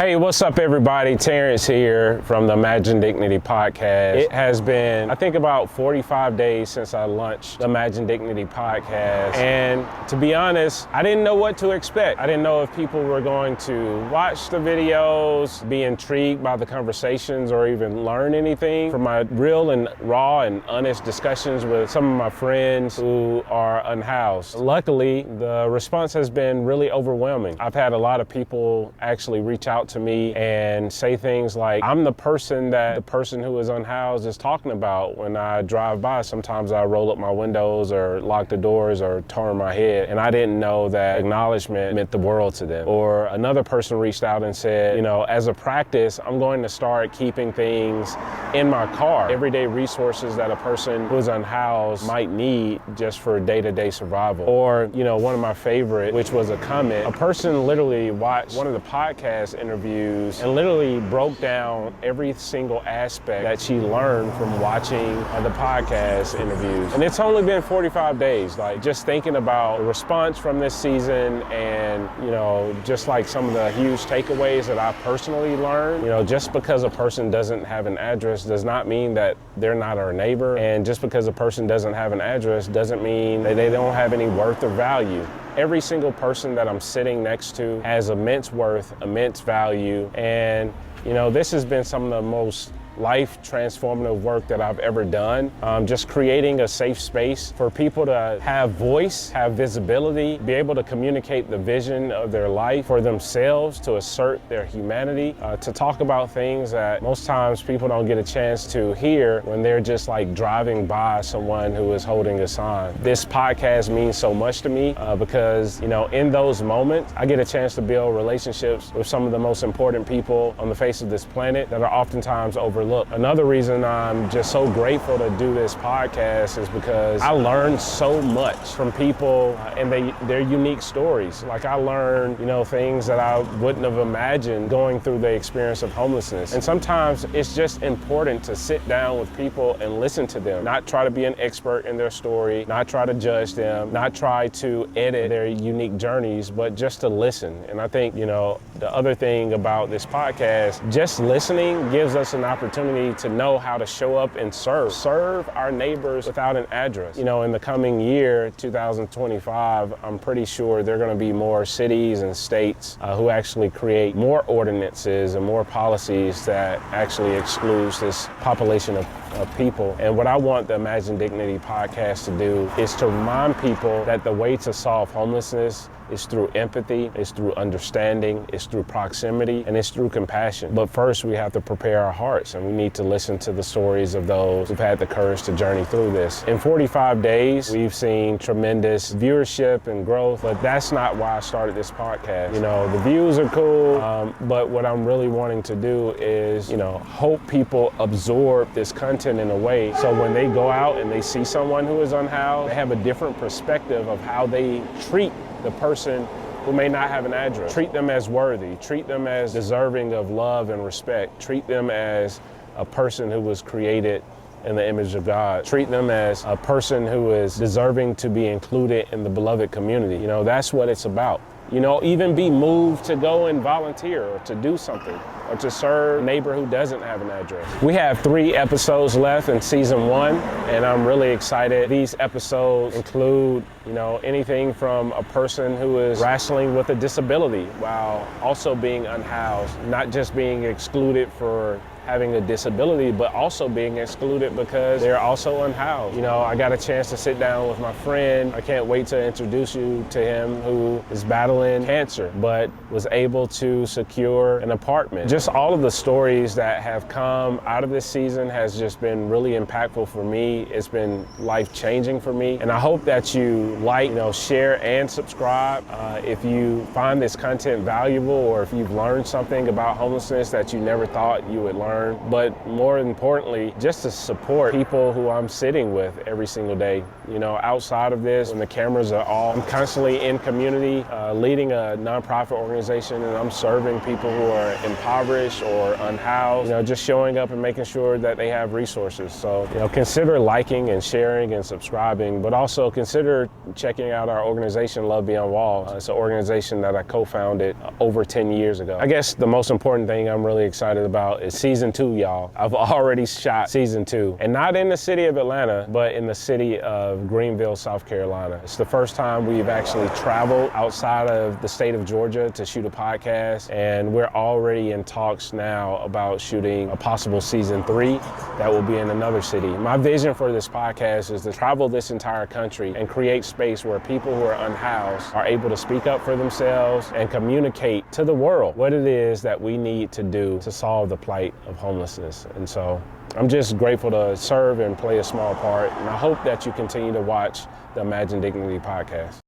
Hey, what's up everybody? Terrence here from the Imagine Dignity podcast. It has been, I think, about 45 days since I launched the Imagine Dignity podcast. And to be honest, I didn't know what to expect. I didn't know if people were going to watch the videos, be intrigued by the conversations, or even learn anything from my real and raw and honest discussions with some of my friends who are unhoused. Luckily, the response has been really overwhelming. I've had a lot of people actually reach out to me and say things like, I'm the person that the person who is unhoused is talking about when I drive by. Sometimes I roll up my windows or lock the doors or turn my head, and I didn't know that acknowledgement meant the world to them. Or another person reached out and said, you know, as a practice, I'm going to start keeping things in my car, everyday resources that a person who is unhoused might need just for day-to-day survival. Or, you know, one of my favorite, which was a comment, a person literally watched one of the podcast interviews and literally broke down every single aspect that she learned from watching the podcast interviews. And it's only been 45 days, like just thinking about the response from this season and, you know, just like some of the huge takeaways that I personally learned. You know, just because a person doesn't have an address does not mean that they're not our neighbor. And just because a person doesn't have an address doesn't mean that they don't have any worth or value. Every single person that I'm sitting next to has immense worth, immense value, and you know, this has been some of the most life transformative work that I've ever done. Just creating a safe space for people to have voice, have visibility, be able to communicate the vision of their life for themselves, to assert their humanity, to talk about things that most times people don't get a chance to hear when they're just like driving by someone who is holding a sign. This podcast means so much to me because, you know, in those moments, I get a chance to build relationships with some of the most important people on the face of this planet that are oftentimes overlooked. Another reason I'm just so grateful to do this podcast is because I learned so much from people and their unique stories. Like I learned, you know, things that I wouldn't have imagined going through the experience of homelessness. And sometimes it's just important to sit down with people and listen to them, not try to be an expert in their story, not try to judge them, not try to edit their unique journeys, but just to listen. And I think, you know, the other thing about this podcast, just listening gives us an opportunity to know how to show up and serve our neighbors without an address. You know, in the coming year, 2025, I'm pretty sure there are going to be more cities and states who actually create more ordinances and more policies that actually excludes this population of people. And what I want the Imagine Dignity podcast to do is to remind people that the way to solve homelessness is through empathy, it's through understanding, it's through proximity, and it's through compassion. But first, we have to prepare our hearts, and we need to listen to the stories of those who've had the courage to journey through this. In 45 days, we've seen tremendous viewership and growth, but that's not why I started this podcast. You know, the views are cool, but what I'm really wanting to do is, you know, hope people absorb this content in a way so when they go out and they see someone who is unhoused, they have a different perspective of how they treat the person who may not have an address. Treat them as worthy, treat them as deserving of love and respect, treat them as a person who was created in the image of God. Treat them as a person who is deserving to be included in the beloved community. You know, that's what it's about. You know, even be moved to go and volunteer or to do something or to serve a neighbor who doesn't have an address. We have 3 episodes left in season 1, and I'm really excited. These episodes include, you know, anything from a person who is wrestling with a disability while also being unhoused, not just being excluded for having a disability, but also being excluded because they're also unhoused. You know, I got a chance to sit down with my friend. I can't wait to introduce you to him, who is battling cancer, but was able to secure an apartment. Just all of the stories that have come out of this season has just been really impactful for me. It's been life-changing for me. And I hope that you like, you know, share and subscribe. If you find this content valuable, or if you've learned something about homelessness that you never thought you would learn, but more importantly, just to support people who I'm sitting with every single day. You know, outside of this, when the cameras are off, I'm constantly in community, leading a nonprofit organization, and I'm serving people who are impoverished or unhoused, you know, just showing up and making sure that they have resources. So, you know, consider liking and sharing and subscribing, but also consider checking out our organization, Love Beyond Walls. It's an organization that I co-founded over 10 years ago. I guess the most important thing I'm really excited about is season 2, y'all. I've already shot season 2, and not in the city of Atlanta, but in the city of Greenville, South Carolina. It's the first time we've actually traveled outside of the state of Georgia to shoot a podcast, and we're already in talks now about shooting a possible season 3 that will be in another city. My vision for this podcast is to travel this entire country and create space where people who are unhoused are able to speak up for themselves and communicate to the world what it is that we need to do to solve the plight of homelessness. And so I'm just grateful to serve and play a small part, and I hope that you continue to watch the Imagine Dignity podcast.